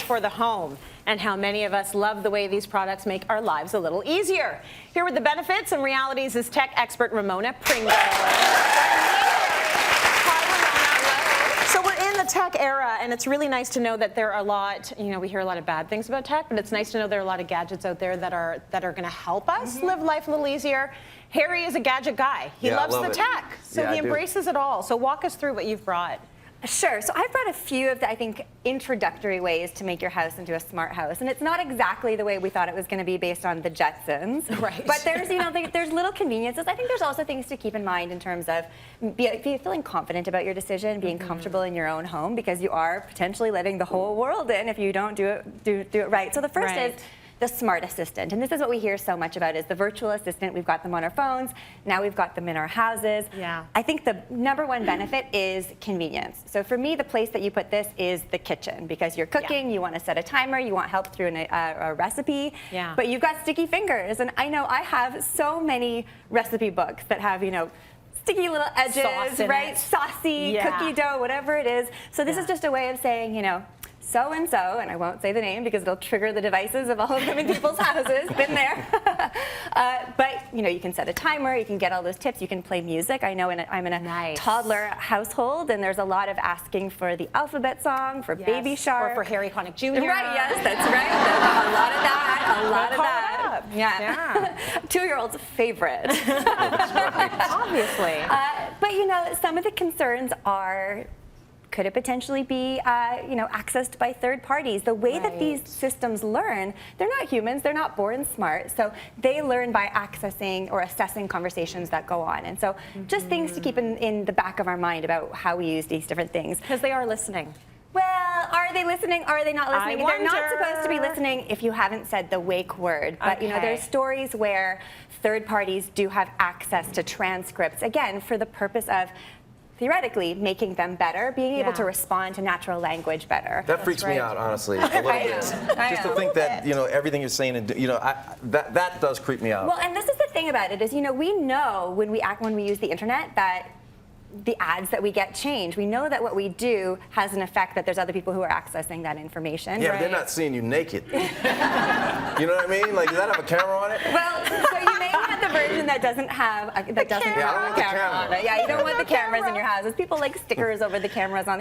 for the home and how many of us love the way these products make our lives a little easier. Here with the benefits and realities is tech expert Ramona Pringle. So we're in the tech era, and it's really nice to know that there are a lot, we hear a lot of bad things about tech, but it's nice to know there are a lot of gadgets out there that are going to help us live life a little easier. Harry is a gadget guy. He loves the tech, so he embraces it all. So walk us through what you've brought. Sure. So I've brought a few of the, I think, introductory ways to make your house into a smart house. And it's not exactly the way we thought it was going to be based on the Jetsons. Right. But there's, there's little conveniences. I think there's also things to keep in mind in terms of feeling confident about your decision, being comfortable in your own home, because you are potentially letting the whole world in if you don't do it right. So the first is the smart assistant. And this is what we hear so much about, is the virtual assistant. We've got them on our phones. Now we've got them in our houses. Yeah. I think the number one benefit is convenience. So for me, the place that you put this is the kitchen, because you're cooking, you want to set a timer, you want help through a recipe, but you've got sticky fingers. And I know I have so many recipe books that have, sticky little edges, right? Saucy, cookie dough, whatever it is. So this is just a way of saying, so-and-so, and I won't say the name because it'll trigger the devices of all of them in people's houses, been there. But, you can set a timer, you can get all those tips, you can play music. I know I'm in a toddler household, and there's a lot of asking for the alphabet song, for Baby Shark. Or for Harry Connick Jr. Right, yes, that's right. There's a lot of that, a lot of that. Yeah. 2-year-old's favorite. Obviously. But, some of the concerns are, could it potentially be, accessed by third parties? The way that these systems learn, they're not humans, they're not born smart, so they learn by accessing or assessing conversations that go on. And so just things to keep in the back of our mind about how we use these different things. Because they are listening. Well, are they listening? Are they not listening? They're not supposed to be listening if you haven't said the wake word. But there's stories where third parties do have access to transcripts, again, for the purpose of theoretically making them better, being able to respond to natural language better. That freaks me out, honestly, a little bit. Just to think that, everything you're saying, and that does creep me out. Well, and this is the thing about it is, we know when we use the internet that the ads that we get change. We know that what we do has an effect, that there's other people who are accessing that information. Yeah, but they're not seeing you naked. You know what I mean? Like, does that have a camera on it? Well, so you may want the version that doesn't have a camera on it. Yeah, you don't want the cameras in your houses. People like stickers over the cameras on.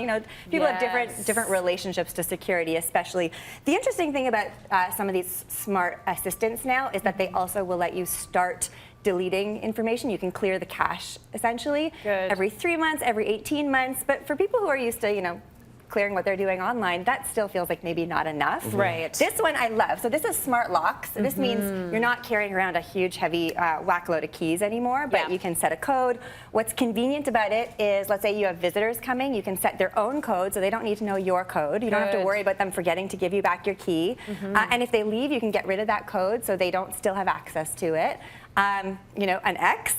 People have different relationships to security, especially. The interesting thing about some of these smart assistants now is that they also will let you start deleting information. You can clear the cache, essentially, every 3 months, every 18 months. But for people who are used to, clearing what they're doing online, that still feels like maybe not enough. Right. This one I love. So this is smart locks. So this means you're not carrying around a huge, heavy whack load of keys anymore, but you can set a code. What's convenient about it is, let's say you have visitors coming, you can set their own code, so they don't need to know your code. You don't have to worry about them forgetting to give you back your key. And if they leave, you can get rid of that code so they don't still have access to it. An X,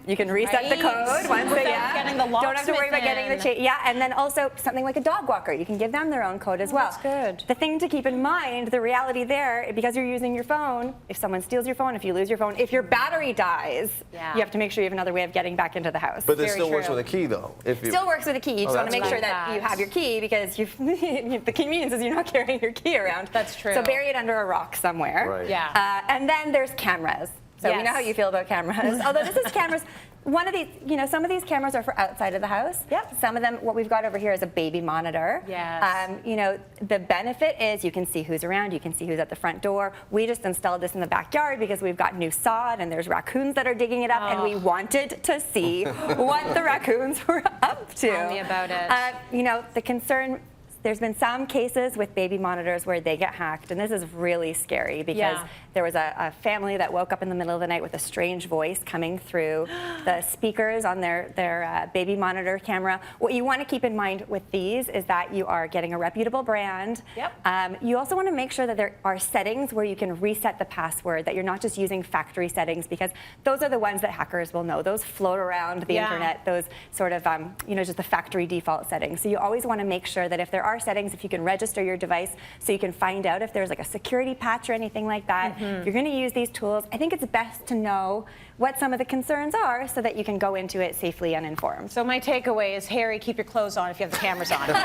you can reset the code once they getting the don't have to worry about getting the chain. And then also something like a dog walker, you can give them their own code as well. That's good. The thing to keep in mind, the reality there, because you're using your phone, if someone steals your phone, if you lose your phone, if your battery dies, you have to make sure you have another way of getting back into the house. But this still works with a key, though. Still works with a key. You just want to make sure that you have your key, because the convenience is you're not carrying your key around. That's true. So bury it under a rock somewhere. Right. Yeah. And then there's cameras. So we know how you feel about cameras. Although this is cameras, one of these, some of these cameras are for outside of the house. Some of them, what we've got over here is a baby monitor. The benefit is you can see who's around, you can see who's at the front door. We just installed this in the backyard because we've got new sod and there's raccoons that are digging it up, and we wanted to see what the raccoons were up to. Tell me about it. The concern, there's been some cases with baby monitors where they get hacked, and this is really scary because there was a family that woke up in the middle of the night with a strange voice coming through the speakers on their baby monitor camera. What you want to keep in mind with these is that you are getting a reputable brand. You also want to make sure that there are settings where you can reset the password, that you're not just using factory settings, because those are the ones that hackers will know. Those float around the internet, those sort of, just the factory default settings. So you always want to make sure that if there are settings, if you can register your device so you can find out if there's like a security patch or anything like that. If you're going to use these tools, I think it's best to know what some of the concerns are so that you can go into it safely and informed. So my takeaway is, Harry, keep your clothes on if you have the cameras on. Okay?